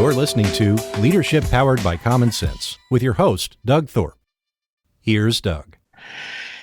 You're listening to Leadership Powered by Common Sense with your host, Doug Thorpe. Here's Doug.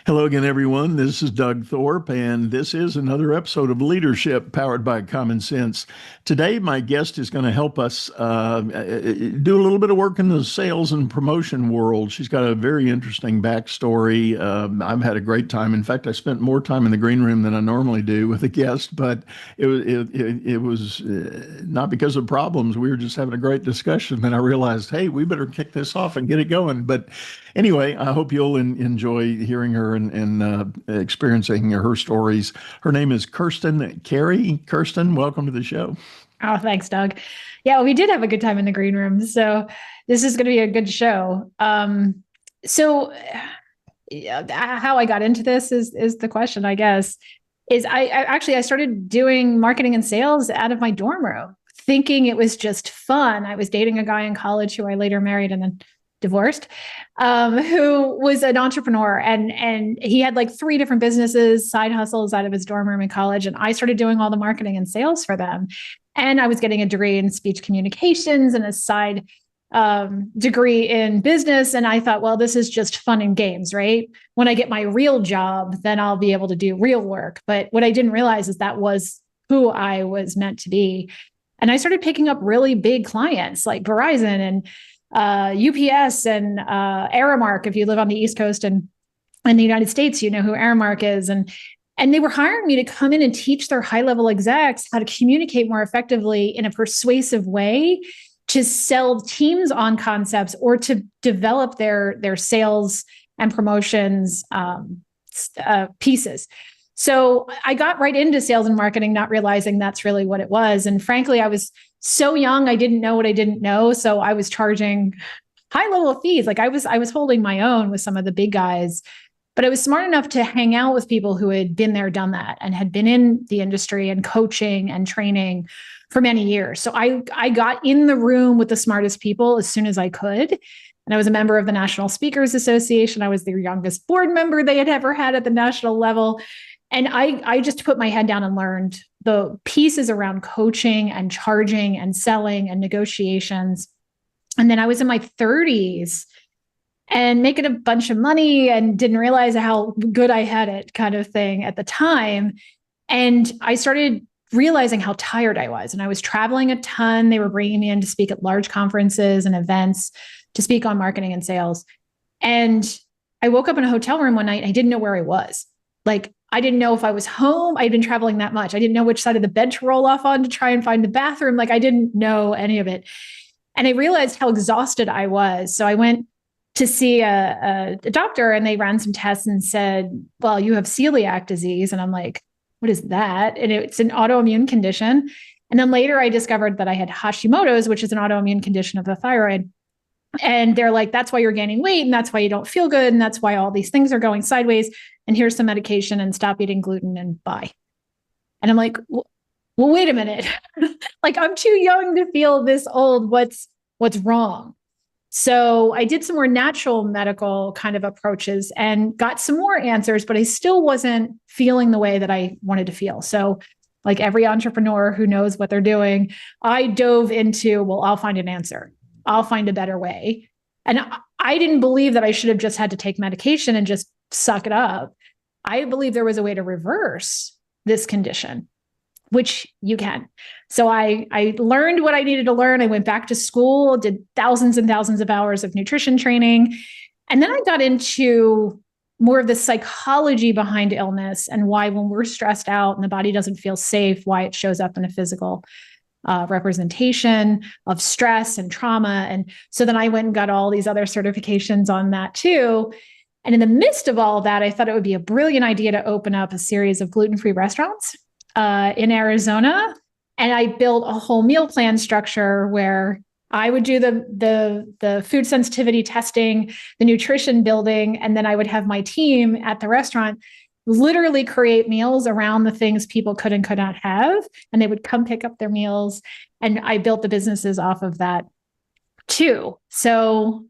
Hello again, everyone. This is Doug Thorpe, and this is another episode of Leadership Powered by Common Sense. Today, my guest is going to help us do a little bit of work in the sales and promotion world. She's got a very interesting backstory. I've had a great time. In fact, I spent more time in the green room than I normally do with a guest, but it was not because of problems. We were just having a great discussion, and I realized, hey, we better kick this off and get it going. But anyway, I hope you'll enjoy hearing her and experiencing her stories. Her name is Kirstin Carey. Kirstin, welcome to the show. Oh, thanks, Doug. Yeah, we did have a good time in the green room. So this is going to be a good show. How I got into this is the question, I guess, is I started doing marketing and sales out of my dorm room, thinking it was just fun. I was dating a guy in college who I later married and then divorced, who was an entrepreneur, and he had like 3 different businesses, side hustles out of his dorm room in college. And I started doing all the marketing and sales for them. And I was getting a degree in speech communications and a side degree in business. And I thought, well, this is just fun and games, right? When I get my real job, then I'll be able to do real work. But what I didn't realize is that was who I was meant to be. And I started picking up really big clients like Verizon and UPS and Aramark. If you live on the East Coast and in the United States, you know who Aramark is. And they were hiring me to come in and teach their high-level execs how to communicate more effectively in a persuasive way to sell teams on concepts or to develop their sales and promotions pieces. So I got right into sales and marketing, not realizing that's really what it was. And frankly, I was so young, I didn't know what I didn't know. So I was charging high level fees. Like I was holding my own with some of the big guys, but I was smart enough to hang out with people who had been there, done that, and had been in the industry and coaching and training for many years. So I got in the room with the smartest people as soon as I could. And I was a member of the National Speakers Association. I was the youngest board member they had ever had at the national level. And I just put my head down and learned the pieces around coaching and charging and selling and negotiations. And then I was in my 30s and making a bunch of money and didn't realize how good I had it kind of thing at the time. And I started realizing how tired I was. And I was traveling a ton. They were bringing me in to speak at large conferences and events to speak on marketing and sales. And I woke up in a hotel room one night and I didn't know where I was. Like, I didn't know if I was home. I'd been traveling that much. I didn't know which side of the bed to roll off on to try and find the bathroom. Like I didn't know any of it. And I realized how exhausted I was. So I went to see a doctor and they ran some tests and said, well, you have celiac disease. And I'm like, what is that? And it's an autoimmune condition. And then later I discovered that I had Hashimoto's, which is an autoimmune condition of the thyroid. And they're like, that's why you're gaining weight. And that's why you don't feel good. And that's why all these things are going sideways. And here's some medication and stop eating gluten and bye. And I'm like, well, wait a minute. Like, I'm too young to feel this old. What's wrong? So I did some more natural medical kind of approaches and got some more answers, but I still wasn't feeling the way that I wanted to feel. So like every entrepreneur who knows what they're doing, I dove into, well, I'll find an answer. I'll find a better way. And I didn't believe that I should have just had to take medication and just suck it up. I believe there was a way to reverse this condition, which you can. So I learned what I needed to learn. I went back to school, did thousands and thousands of hours of nutrition training. And then I got into more of the psychology behind illness and why when we're stressed out and the body doesn't feel safe, why it shows up in a physical representation of stress and trauma. And so then I went and got all these other certifications on that too. And in the midst of all of that, I thought it would be a brilliant idea to open up a series of gluten-free restaurants in Arizona. And I built a whole meal plan structure where I would do the food sensitivity testing, the nutrition building, and then I would have my team at the restaurant literally create meals around the things people could and could not have. And they would come pick up their meals. And I built the businesses off of that too. So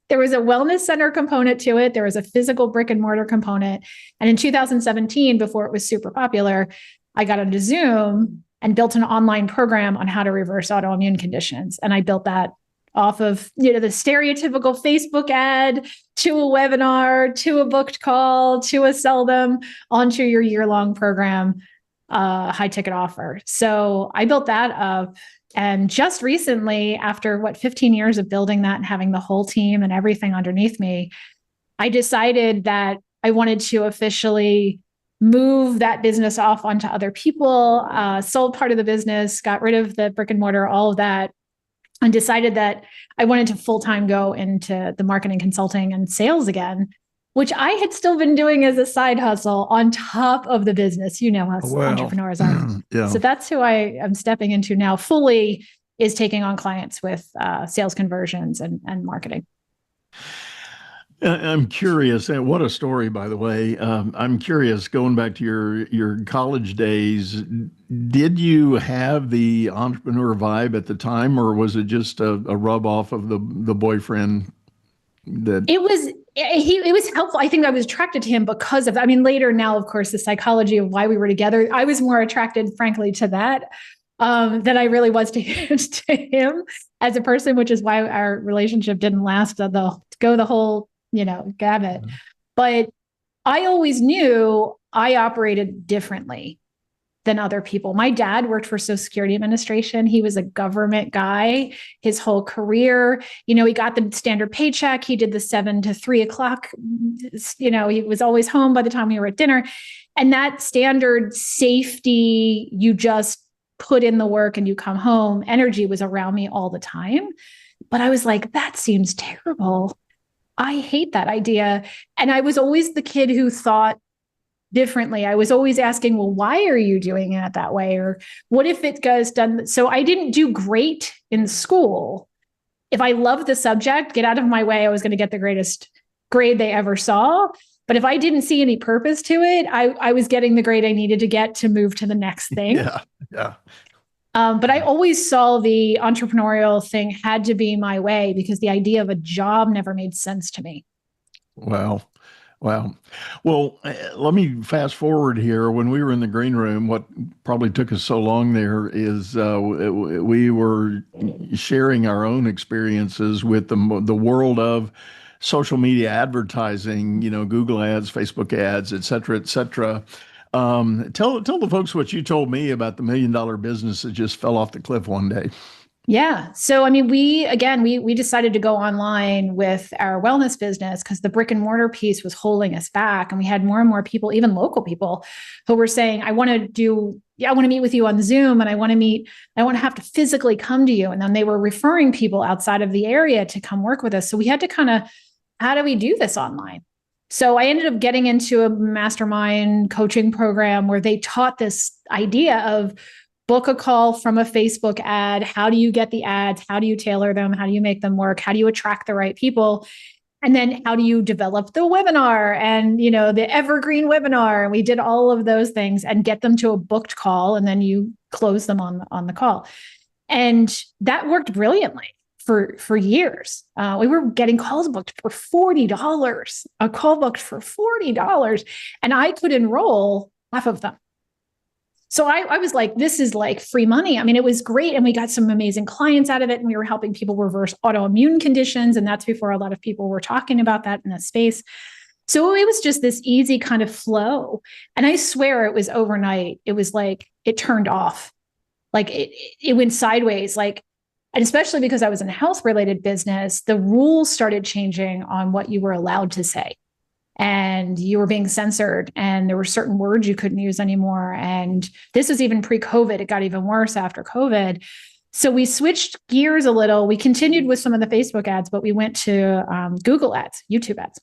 there was a wellness center component to it. There was a physical brick and mortar component. And in 2017, before it was super popular, I got onto Zoom and built an online program on how to reverse autoimmune conditions. And I built that off of, the stereotypical Facebook ad to a webinar, to a booked call, to a sell them onto your year-long program, high ticket offer. So I built that up. And just recently, after 15 years of building that and having the whole team and everything underneath me, I decided that I wanted to officially move that business off onto other people, sold part of the business, got rid of the brick and mortar, all of that, and decided that I wanted to full-time go into the marketing, consulting, and sales again, which I had still been doing as a side hustle on top of the business. You know how entrepreneurs are. Yeah. So that's who I am stepping into now fully, is taking on clients with sales conversions and marketing. I'm curious, and what a story, by the way. I'm curious, going back to your college days, did you have the entrepreneur vibe at the time, or was it just a rub off of the boyfriend? It was helpful. I think I was attracted to him because of, later now, of course, the psychology of why we were together, I was more attracted, frankly, to that than I really was to him as a person, which is why our relationship didn't last the whole gamut. But I always knew I operated differently than other people. My dad worked for Social Security Administration. He was a government guy his whole career. He got the standard paycheck. He did the 7 to 3 o'clock. He was always home by the time we were at dinner. And that standard safety, you just put in the work and you come home, energy was around me all the time. But I was like, that seems terrible. I hate that idea. And I was always the kid who thought differently. I was always asking, well, why are you doing it that way? Or what if it goes done? So I didn't do great in school. If I loved the subject, get out of my way, I was going to get the greatest grade they ever saw. But if I didn't see any purpose to it, I was getting the grade I needed to get to move to the next thing. Yeah. But I always saw the entrepreneurial thing had to be my way because the idea of a job never made sense to me. Wow. Well, let me fast forward here. When we were in the green room, what probably took us so long there is we were sharing our own experiences with the world of social media advertising, Google ads, Facebook ads, et cetera, et cetera. Tell the folks what you told me about the $1 million business that just fell off the cliff one day. Yeah. So, we decided to go online with our wellness business because the brick and mortar piece was holding us back. And we had more and more people, even local people, who were saying, I want to meet with you on Zoom, and I want to have to physically come to you. And then they were referring people outside of the area to come work with us. So we had to how do we do this online? So I ended up getting into a mastermind coaching program where they taught this idea of book a call from a Facebook ad. How do you get the ads? How do you tailor them? How do you make them work? How do you attract the right people? And then how do you develop the webinar and, the evergreen webinar? And we did all of those things and get them to a booked call. And then you close them on the call. And that worked brilliantly for years. We were getting calls booked for $40, a call booked for $40, and I could enroll half of them. So I was like, this is like free money. It was great. And we got some amazing clients out of it. And we were helping people reverse autoimmune conditions. And that's before a lot of people were talking about that in the space. So it was just this easy kind of flow. And I swear it was overnight. It was like, it turned off. Like it went sideways. And especially because I was in a health-related business, the rules started changing on what you were allowed to say. And you were being censored, and there were certain words you couldn't use anymore. And this was even pre-COVID. It got even worse after COVID. So we switched gears a little. We continued with some of the Facebook ads, but we went to Google ads, YouTube ads.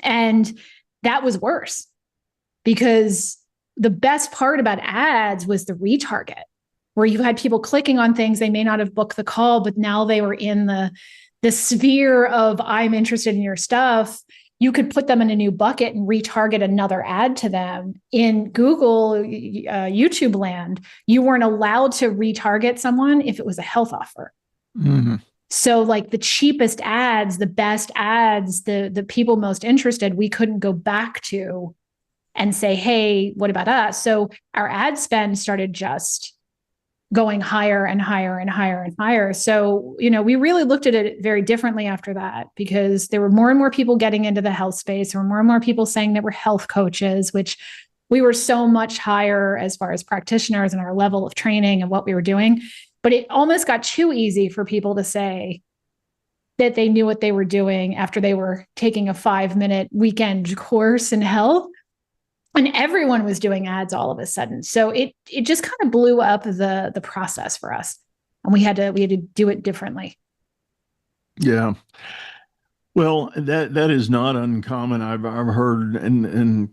And that was worse because the best part about ads was the retarget, where you had people clicking on things. They may not have booked the call, but now they were in the sphere of, I'm interested in your stuff. You could put them in a new bucket and retarget another ad to them. In Google, YouTube land, you weren't allowed to retarget someone if it was a health offer. Mm-hmm. So like the cheapest ads, the best ads, the people most interested, we couldn't go back to and say, hey, what about us? So our ad spend started just going higher and higher and higher and higher. So, we really looked at it very differently after that, because there were more and more people getting into the health space. There were more and more people saying that we're health coaches, which we were so much higher as far as practitioners and our level of training and what we were doing. But it almost got too easy for people to say that they knew what they were doing after they were taking a 5-minute weekend course in health. And everyone was doing ads all of a sudden. So it just kind of blew up the process for us. And we had to do it differently. Yeah. Well, that is not uncommon. I've heard, and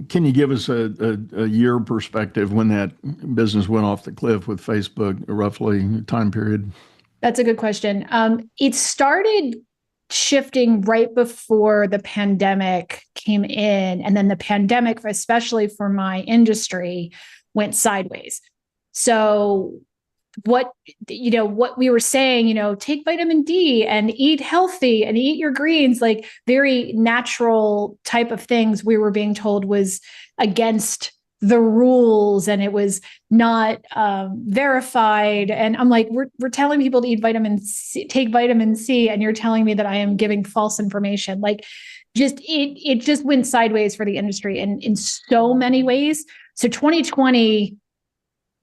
can you give us a year perspective when that business went off the cliff with Facebook, roughly time period? That's a good question. It started shifting right before the pandemic came in, and then the pandemic, especially for my industry, went sideways. So what we were saying, take vitamin D and eat healthy and eat your greens, like very natural type of things, we were being told was against the rules, and it was not verified. And I'm like, we're telling people to eat vitamin C, take vitamin C, and you're telling me that I am giving false information. Like, it just went sideways for the industry in so many ways. So 2020,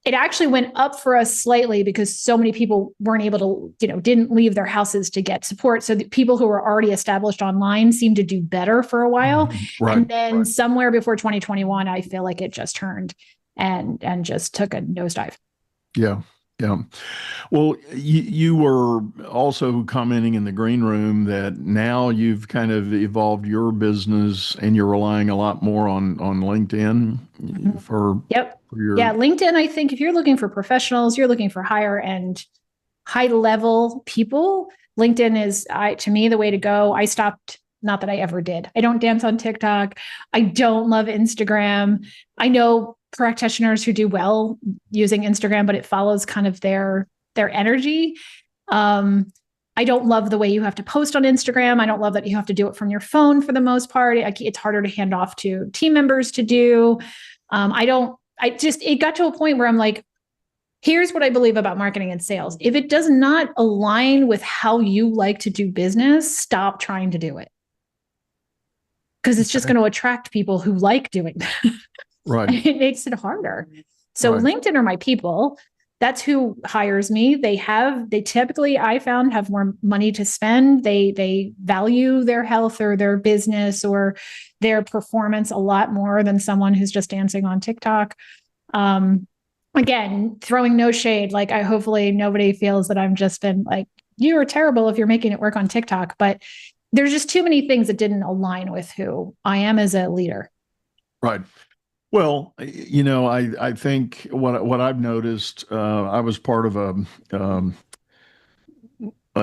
it actually went up for us slightly because so many people weren't able to, didn't leave their houses to get support. So the people who were already established online seemed to do better for a while. Right, and then somewhere before 2021, I feel like it just turned and just took a nosedive. Yeah. Yeah. Well, you were also commenting in the green room that now you've kind of evolved your business and you're relying a lot more on LinkedIn for your... Yeah, LinkedIn, I think if you're looking for professionals, you're looking for higher end, high level people, LinkedIn is, to me, the way to go. I stopped, not that I ever did. I don't dance on TikTok. I don't love Instagram. I know practitioners who do well using Instagram, but it follows kind of their energy. I don't love the way you have to post on Instagram. I don't love that you have to do it from your phone for the most part. It's harder to hand off to team members to do. It got to a point where I'm like, here's what I believe about marketing and sales. If it does not align with how you like to do business, stop trying to do it. Because it's just going to attract people who like doing that. Right. It makes it harder. So LinkedIn are my people. That's who hires me. They typically, I found, have more money to spend. They value their health or their business or their performance a lot more than someone who's just dancing on TikTok. Again, throwing no shade. Like, hopefully nobody feels that I've just been like, you are terrible if you're making it work on TikTok. But there's just too many things that didn't align with who I am as a leader. Right. Well, I think what I've noticed, I was part of a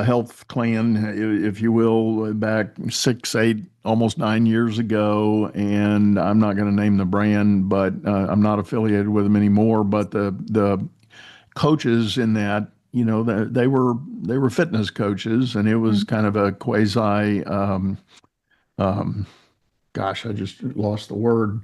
health clan, if you will, back 6, 8, almost 9 years ago, and I'm not going to name the brand, but I'm not affiliated with them anymore. But the coaches in that, they were fitness coaches, and it was kind of a quasi. Gosh, I just lost the word.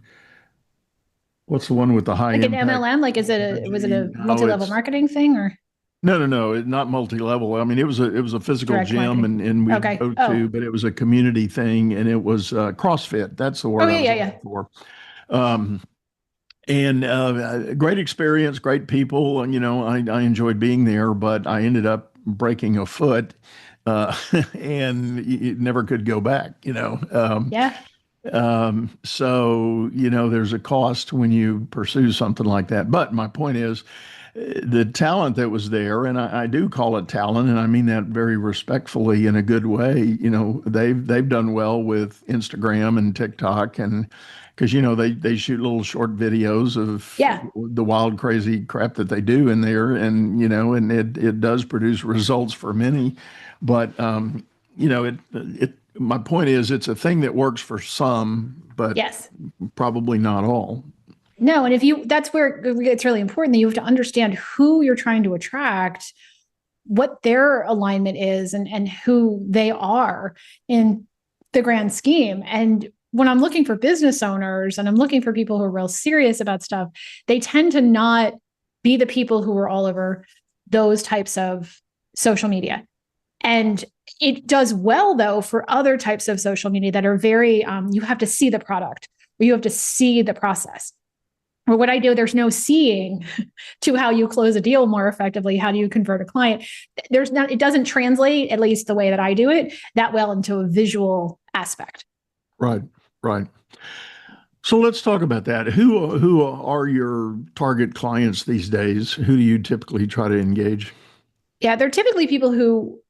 What's the one with the high like impact? An MLM? Like, was it a multi-level marketing thing or? No, not multi-level. I mean, it was a physical Direct gym, marketing. and we Okay. go to, but it was a community thing, and it was CrossFit. That's the word I was looking for. And great experience, great people. And, I enjoyed being there, but I ended up breaking a foot, and it never could go back. So, there's a cost when you pursue something like that. But my point is, the talent that was there, and I do call it talent, and I mean that very respectfully in a good way. They've done well with Instagram and TikTok, and because they shoot little short videos of the wild, crazy crap that they do in there, and and it does produce results for many. But my point is, it's a thing that works for some, but probably not all. No, and that's where it's really important that you have to understand who you're trying to attract, what their alignment is, and who they are in the grand scheme. And when I'm looking for business owners and I'm looking for people who are real serious about stuff, they tend to not be the people who are all over those types of social media. And it does well, though, for other types of social media that are very, you have to see the product, or you have to see the process. Or what I do, there's no seeing to how you close a deal more effectively. How do you convert a client? It doesn't translate, at least the way that I do it, that well into a visual aspect. Right, right. So let's talk about that. Who are your target clients these days? Who do you typically try to engage? Yeah, they're typically people who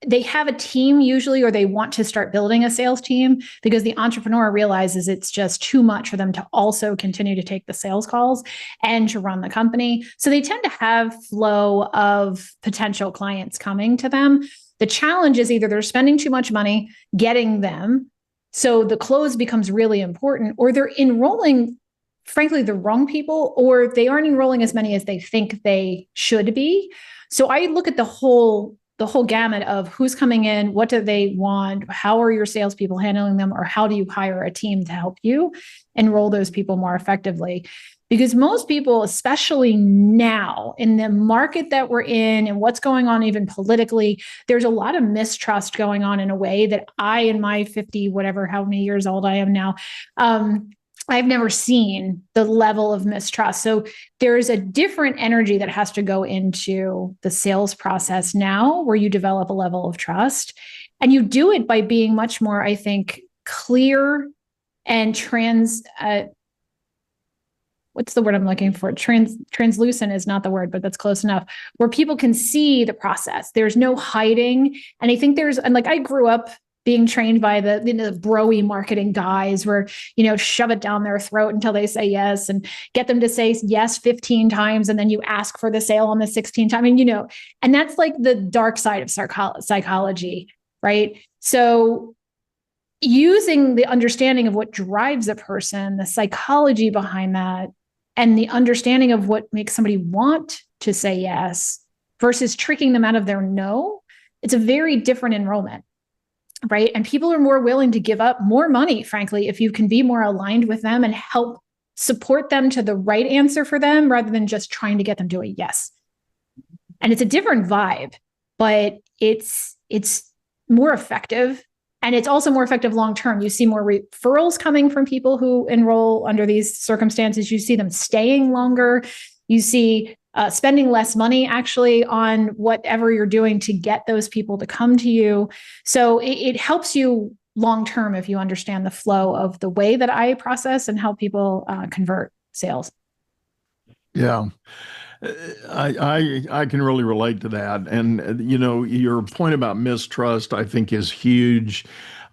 they have a team usually, or they want to start building a sales team because the entrepreneur realizes it's just too much for them to also continue to take the sales calls and to run the company. So they tend to have flow of potential clients coming to them. The challenge is either they're spending too much money getting them, so the close becomes really important, or they're enrolling, frankly, the wrong people, or they aren't enrolling as many as they think they should be. So I look at the whole gamut of who's coming in, what do they want, how are your salespeople handling them, or how do you hire a team to help you enroll those people more effectively? Because most people, especially now in the market that we're in and what's going on even politically, there's a lot of mistrust going on in a way that I, in my 50, whatever, how many years old I am now, I've never seen the level of mistrust. So there's a different energy that has to go into the sales process now, where you develop a level of trust. And you do it by being much more, I think, clear and what's the word I'm looking for? Translucent is not the word, but that's close enough, where people can see the process. There's no hiding. And I think I grew up being trained by the bro-y marketing guys where, shove it down their throat until they say yes and get them to say yes 15 times. And then you ask for the sale on the 16th time. And that's like the dark side of psychology, right? So using the understanding of what drives a person, the psychology behind that, and the understanding of what makes somebody want to say yes versus tricking them out of their no, it's a very different enrollment. Right. And people are more willing to give up more money, frankly, if you can be more aligned with them and help support them to the right answer for them rather than just trying to get them to a yes. And it's a different vibe, but it's more effective. And it's also more effective long term. You see more referrals coming from people who enroll under these circumstances. You see them staying longer. You see spending less money actually on whatever you're doing to get those people to come to you. So it helps you long term if you understand the flow of the way that I process and help people convert sales. Yeah. I can really relate to that. And, your point about mistrust, I think, is huge.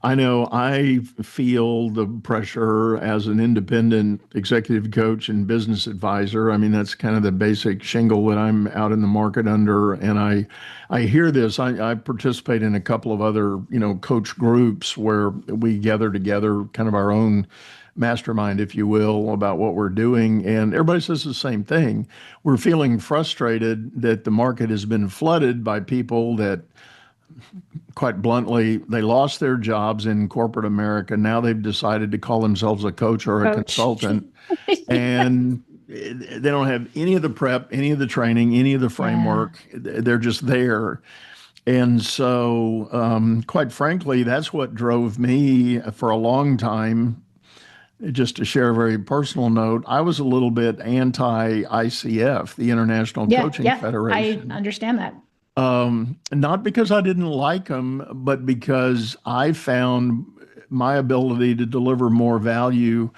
I know I feel the pressure as an independent executive coach and business advisor. I mean, that's kind of the basic shingle that I'm out in the market under. And I hear this. I participate in a couple of other, coach groups where we gather together, kind of our own mastermind, if you will, about what we're doing. And everybody says the same thing. We're feeling frustrated that the market has been flooded by people that, quite bluntly, they lost their jobs in corporate America. Now they've decided to call themselves a coach or a consultant. And they don't have any of the prep, any of the training, any of the framework. Yeah. They're just there. And so, quite frankly, that's what drove me for a long time. Just to share a very personal note, I was a little bit anti-ICF, the International Coaching Federation. I understand that. Not because I didn't like them, but because I found my ability to deliver more value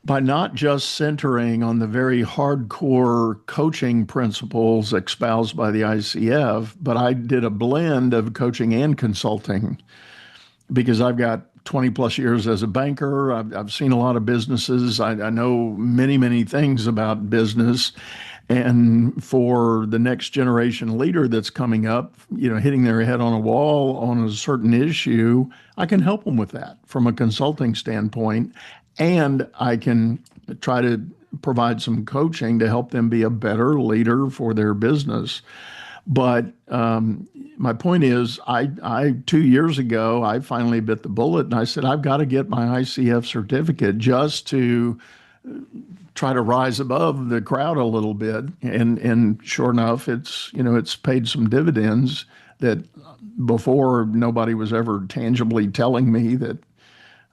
by not just centering on the very hardcore coaching principles espoused by the ICF, but I did a blend of coaching and consulting because I've got 20 plus years as a banker. I've seen a lot of businesses. I know many, many things about business. And for the next generation leader that's coming up, hitting their head on a wall on a certain issue, I can help them with that from a consulting standpoint. And I can try to provide some coaching to help them be a better leader for their business. But my point is, I 2 years ago, I finally bit the bullet and I said, I've got to get my ICF certificate just to try to rise above the crowd a little bit. And sure enough, it's paid some dividends that before nobody was ever tangibly telling me that,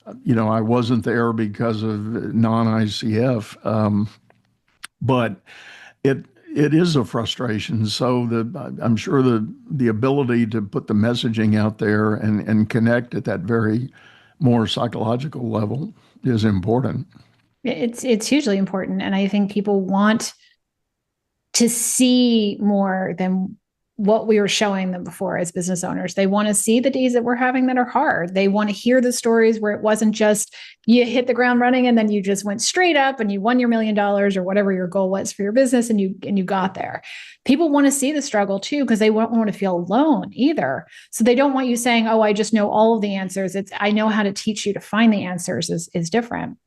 I wasn't there because of non-ICF. But it is a frustration. So I'm sure the ability to put the messaging out there and connect at that very more psychological level is important. It's hugely important. And I think people want to see more than what we were showing them before as business owners. They want to see the days that we're having that are hard. They want to hear the stories where it wasn't just you hit the ground running and then you just went straight up and you won your $1 million or whatever your goal was for your business and you got there. People want to see the struggle too, because they won't want to feel alone either. So they don't want you saying, oh, I just know all of the answers. It's I know how to teach you to find the answers is different.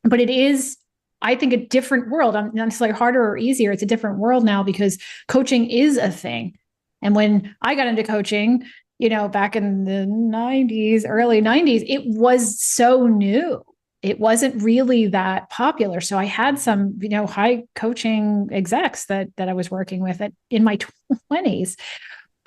But it is, I think, a different world. Not necessarily harder or easier. It's a different world now because coaching is a thing. And when I got into coaching, back in the 90s, early 90s, it was so new. It wasn't really that popular. So I had some, high coaching execs that I was working with in my 20s.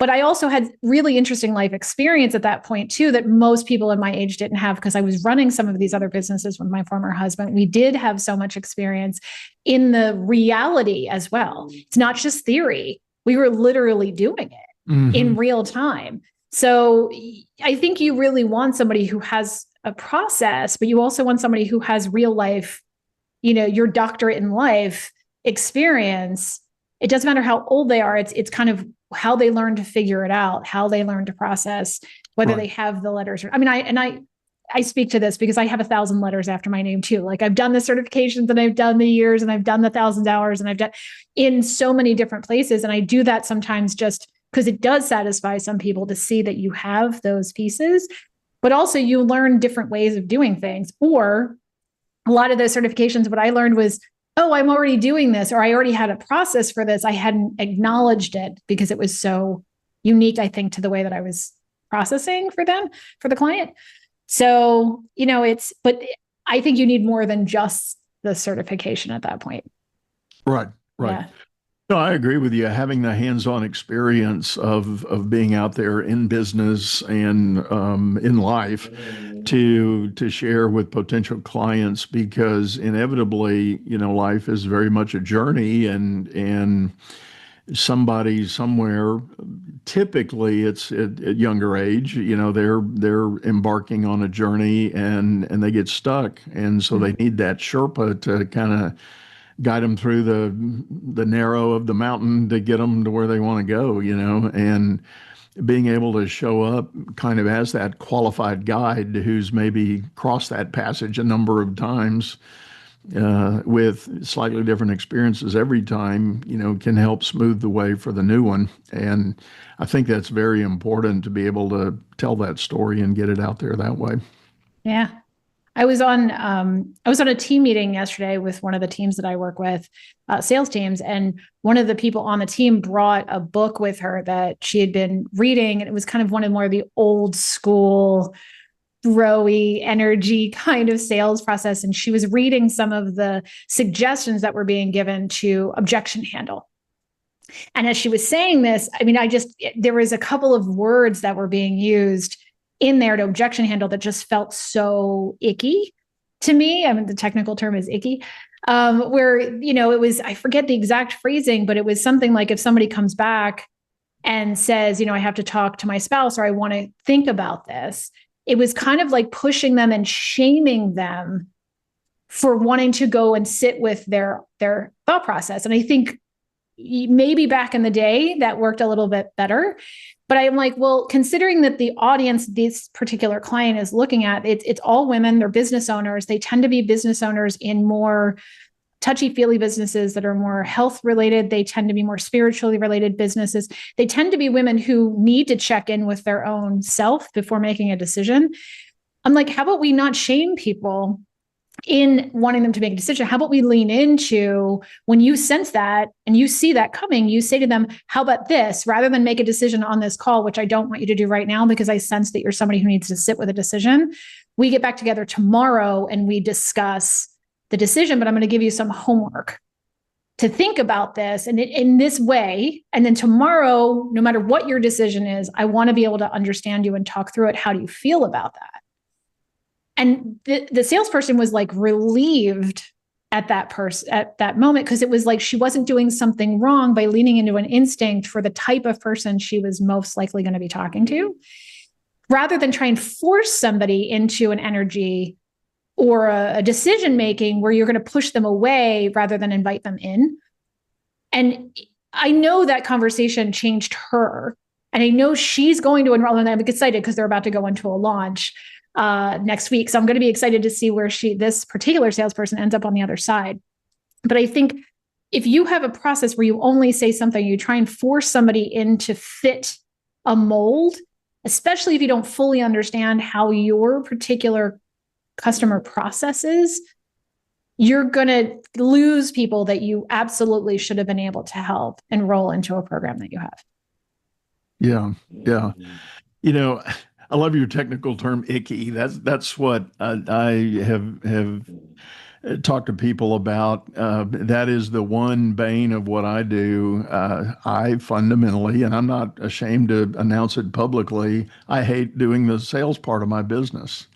But I also had really interesting life experience at that point too, that most people in my age didn't have, because I was running some of these other businesses with my former husband. We did have so much experience in the reality as well. It's not just theory. We were literally doing it in real time. So I think you really want somebody who has a process, but you also want somebody who has real life, your doctorate in life experience. It doesn't matter how old they are. It's kind of how they learn to figure it out, how they learn to process, whether they have the letters or, I speak to this because I have 1,000 letters after my name too. Like I've done the certifications and I've done the years and I've done the 1,000 hours and I've done in so many different places. And I do that sometimes just because it does satisfy some people to see that you have those pieces, but also you learn different ways of doing things. Or a lot of those certifications, what I learned was, oh, I'm already doing this, or I already had a process for this. I hadn't acknowledged it because it was so unique, I think, to the way that I was processing for them, for the client. So, but I think you need more than just the certification at that point. Right. Yeah. No, I agree with you. Having the hands-on experience of being out there in business and in life to share with potential clients, because inevitably, life is very much a journey, and somebody somewhere, typically it's at younger age, they're embarking on a journey and they get stuck, and so they need that Sherpa to kind of guide them through the narrow of the mountain to get them to where they want to go, and being able to show up kind of as that qualified guide who's maybe crossed that passage a number of times with slightly different experiences every time, can help smooth the way for the new one. And I think that's very important to be able to tell that story and get it out there that way. Yeah. I was on a team meeting yesterday with one of the teams that I work with, sales teams, and one of the people on the team brought a book with her that she had been reading, and it was kind of one of more of the old school, throwy energy kind of sales process. And she was reading some of the suggestions that were being given to objection handle. And as she was saying this, there was a couple of words that were being used in there to objection handle that just felt so icky to me. The technical term is icky, where, it was, I forget the exact phrasing, but it was something like if somebody comes back and says, I have to talk to my spouse, or I want to think about this. It was kind of like pushing them and shaming them for wanting to go and sit with their thought process. And I think maybe back in the day that worked a little bit better. But I'm like, well, considering that the audience this particular client is looking at, it's all women, they're business owners. They tend to be business owners in more touchy-feely businesses that are more health related. They tend to be more spiritually related businesses. They tend to be women who need to check in with their own self before making a decision. I'm like, how about we not shame people in wanting them to make a decision? How about we lean into, when you sense that and you see that coming, you say to them, how about this, rather than make a decision on this call, which I don't want you to do right now because I sense that you're somebody who needs to sit with a decision. We get back together tomorrow and we discuss the decision, but I'm going to give you some homework to think about this and in this way. And then tomorrow, no matter what your decision is, I want to be able to understand you and talk through it. How do you feel about that? And the salesperson was like relieved at that moment, because it was like she wasn't doing something wrong by leaning into an instinct for the type of person she was most likely going to be talking to, rather than try and force somebody into an energy or a decision making where you're going to push them away rather than invite them in. And I know that conversation changed her, and I know she's going to enroll, and I'm excited because they're about to go into a launch next week. So I'm going to be excited to see where this particular salesperson ends up on the other side. But I think if you have a process where you only say something, you try and force somebody in to fit a mold, especially if you don't fully understand how your particular customer processes, you're going to lose people that you absolutely should have been able to help enroll into a program that you have. Yeah. Yeah. I love your technical term, icky. That's what I have talked to people about. That is the one bane of what I do. I fundamentally, and I'm not ashamed to announce it publicly, I hate doing the sales part of my business.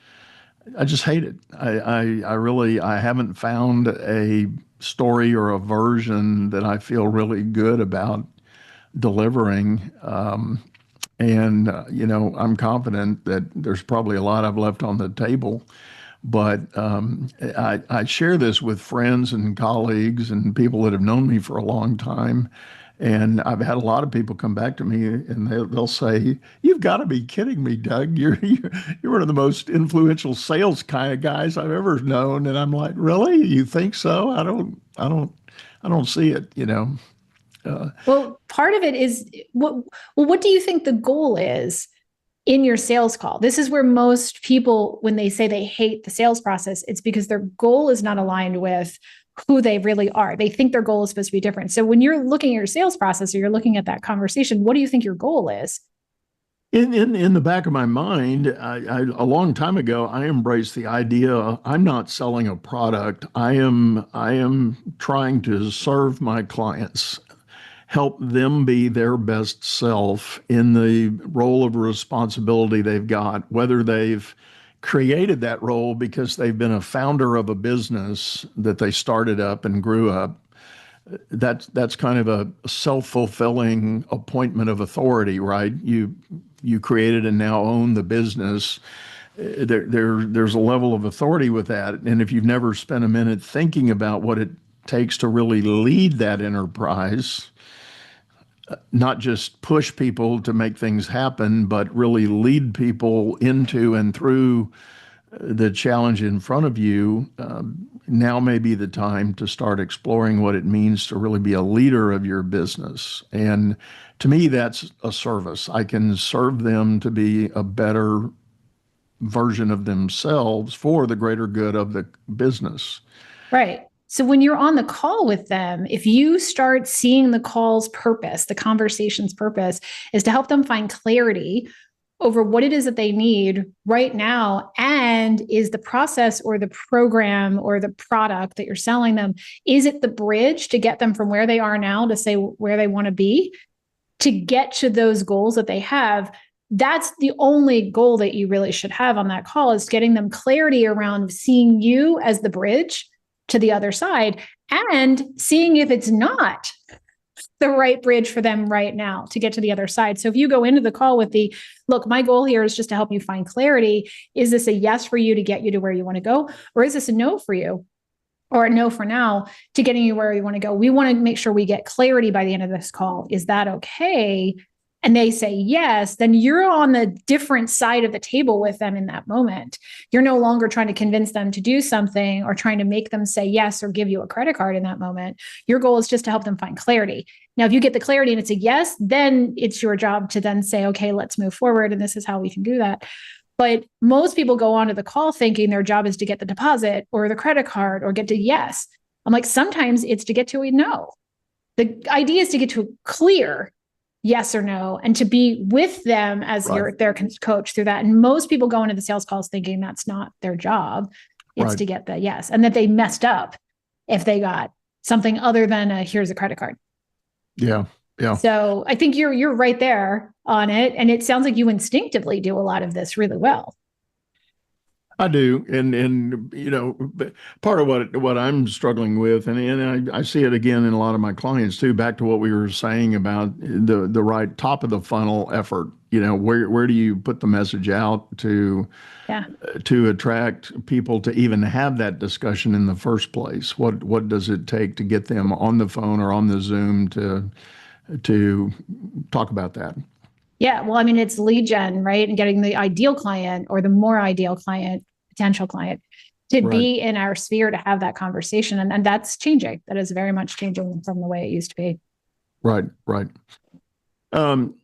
I just hate it. I haven't found a story or a version that I feel really good about delivering. I'm confident that there's probably a lot I've left on the table, but I share this with friends and colleagues and people that have known me for a long time. And I've had a lot of people come back to me and they'll say, "You've got to be kidding me, Doug. You're one of the most influential sales kind of guys I've ever known." And I'm like, "Really? You think so? I don't see it, Well, part of it is what do you think the goal is in your sales call? This is where most people, when they say they hate the sales process, it's because their goal is not aligned with who they really are. They think their goal is supposed to be different. So when you're looking at your sales process or you're looking at that conversation, what do you think your goal is? In the back of my mind, a long time ago, I embraced the idea I'm not selling a product. I am trying to serve my clients, help them be their best self in the role of responsibility they've got, whether they've created that role because they've been a founder of a business that they started up and grew up. That's kind of a self-fulfilling appointment of authority, right? You created and now own the business. There's a level of authority with that. And if you've never spent a minute thinking about what it takes to really lead that enterprise, not just push people to make things happen, but really lead people into and through the challenge in front of you, now may be the time to start exploring what it means to really be a leader of your business. And to me, that's a service. I can serve them to be a better version of themselves for the greater good of the business. Right. So when you're on the call with them, if you start seeing the call's purpose, the conversation's purpose is to help them find clarity over what it is that they need right now, and is the process or the program or the product that you're selling them, is it the bridge to get them from where they are now to say where they want to be, to get to those goals that they have? That's the only goal that you really should have on that call, is getting them clarity around seeing you as the bridge to the other side, and seeing if it's not the right bridge for them right now to get to the other side. So if you go into the call with the, look, my goal here is just to help you find clarity. Is this a yes for you to get you to where you want to go? Or is this a no for you? Or a no for now to getting you where you want to go? We want to make sure we get clarity by the end of this call. Is that okay? And they say yes, then you're on the different side of the table with them in that moment. You're no longer trying to convince them to do something or trying to make them say yes or give you a credit card in that moment. Your goal is just to help them find clarity. Now, if you get the clarity and it's a yes, then it's your job to then say, okay, let's move forward. And this is how we can do that. But most people go onto the call thinking their job is to get the deposit or the credit card or get to yes. I'm like, sometimes it's to get to a no. The idea is to get to a clear yes or no, and to be with them as their coach through that. And most people go into the sales calls thinking that's not their job. It's Right. to get the yes, and that they messed up if they got something other than here's a credit card. Yeah. Yeah. So I think you're right there on it, and it sounds like you instinctively do a lot of this really well. I do, and part of what I'm struggling with, and I see it again in a lot of my clients too. Back to what we were saying about the right top of the funnel effort. Where do you put the message out Yeah. to attract people to even have that discussion in the first place? What does it take to get them on the phone or on the Zoom to talk about that? Yeah. Well, I mean, it's lead gen, right? And getting the ideal client or the more ideal client, potential client, to Right. be in our sphere to have that conversation. And that's changing. That is very much changing from the way it used to be. Right. Right. Um,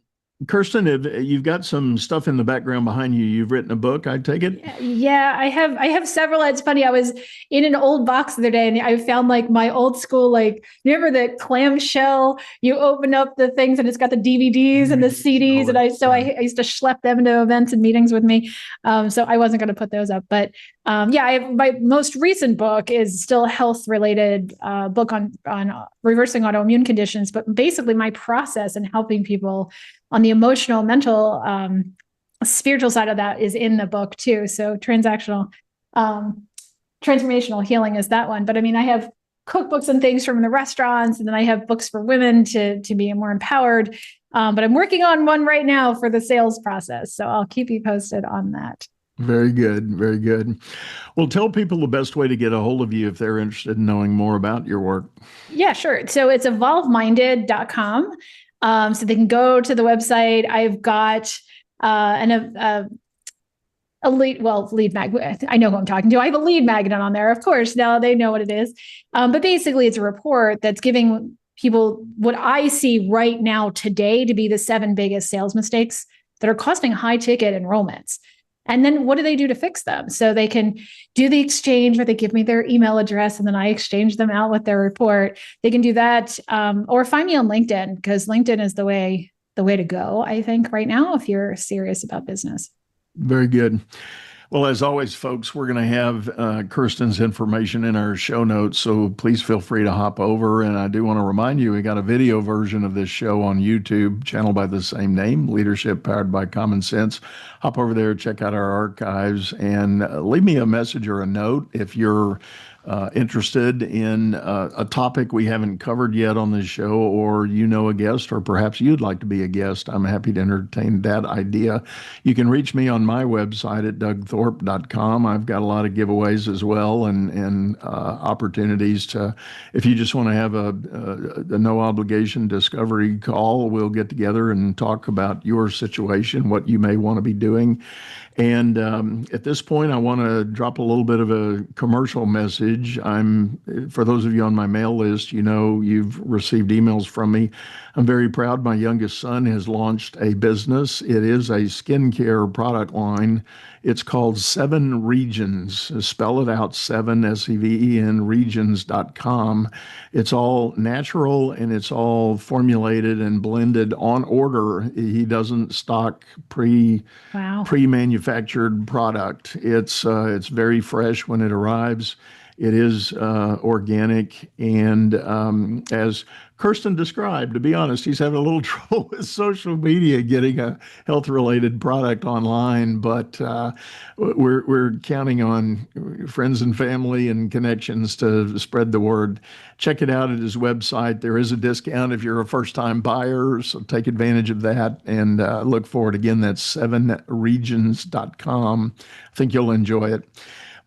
Kirstin, you've got some stuff in the background behind you. You've written a book, I take it? Yeah, I have several. It's funny. I was in an old box the other day and I found like my old school, like, you remember the clamshell? You open up the things and it's got the DVDs and the CDs. And I used to schlep them into events and meetings with me. So I wasn't going to put those up, but my most recent book is still a health related book on reversing autoimmune conditions, but basically my process in helping people on the emotional, mental, spiritual side of that is in the book too. So transformational healing is that one. But I mean, I have cookbooks and things from the restaurants, and then I have books for women to be more empowered. But I'm working on one right now for the sales process. So I'll keep you posted on that. Very good. Very good. Well, tell people the best way to get a hold of you if they're interested in knowing more about your work. Yeah, sure. So it's evolveminded.com. So they can go to the website. I've got lead magnet. I know who I'm talking to. I have a lead magnet on there, of course. Now they know what it is. But basically, it's a report that's giving people what I see right now today to be the 7 biggest sales mistakes that are costing high ticket enrollments. And then what do they do to fix them? So they can do the exchange where they give me their email address and then I exchange them out with their report. They can do that, or find me on LinkedIn, because LinkedIn is the way to go, I think, right now, if you're serious about business. Very good. Well, as always, folks, we're going to have Kirstin's information in our show notes, so please feel free to hop over. And I do want to remind you, we got a video version of this show on YouTube, channel by the same name, Leadership Powered by Common Sense. Hop over there, check out our archives, and leave me a message or a note if you're interested in a topic we haven't covered yet on this show, or a guest, or perhaps you'd like to be a guest. I'm happy to entertain that idea. You can reach me on my website at dougthorpe.com. I've got a lot of giveaways as well, and opportunities to, if you just want to have a no obligation discovery call, we'll get together and talk about your situation, what you may want to be doing. And at this point, I want to drop a little bit of a commercial message. For those of you on my mail list, you've received emails from me. I'm very proud. My youngest son has launched a business. It is a skincare product line. It's called 7 Regions. Spell it out, 7, SEVEN, regions.com. It's all natural and it's all formulated and blended on order. He doesn't stock pre-manufactured product. It's very fresh when it arrives. It is organic, and as Kirstin described, to be honest, he's having a little trouble with social media getting a health-related product online, but we're counting on friends and family and connections to spread the word. Check it out at his website. There is a discount if you're a first-time buyer, so take advantage of that, and look forward. Again, that's 7regions.com. I think you'll enjoy it.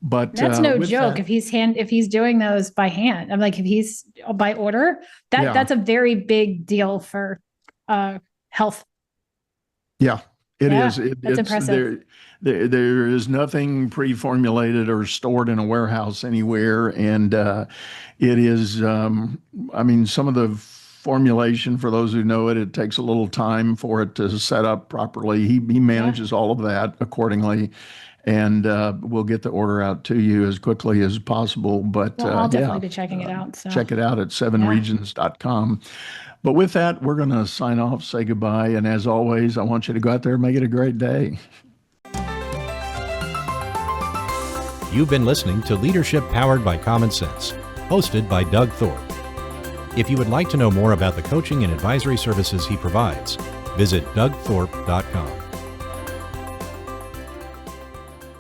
But that's no joke. If he's doing those by hand, I'm like, if he's by order, that's a very big deal for health. Yeah, it is. That's impressive. There is nothing pre-formulated or stored in a warehouse anywhere, and it is. Some of the formulation, for those who know it, it takes a little time for it to set up properly. He manages all of that accordingly. And we'll get the order out to you as quickly as possible. But I'll definitely be checking it out. So. Check it out at 7regions.com. But with that, we're going to sign off, say goodbye. And as always, I want you to go out there and make it a great day. You've been listening to Leadership Powered by Common Sense, hosted by Doug Thorpe. If you would like to know more about the coaching and advisory services he provides, visit dougthorpe.com.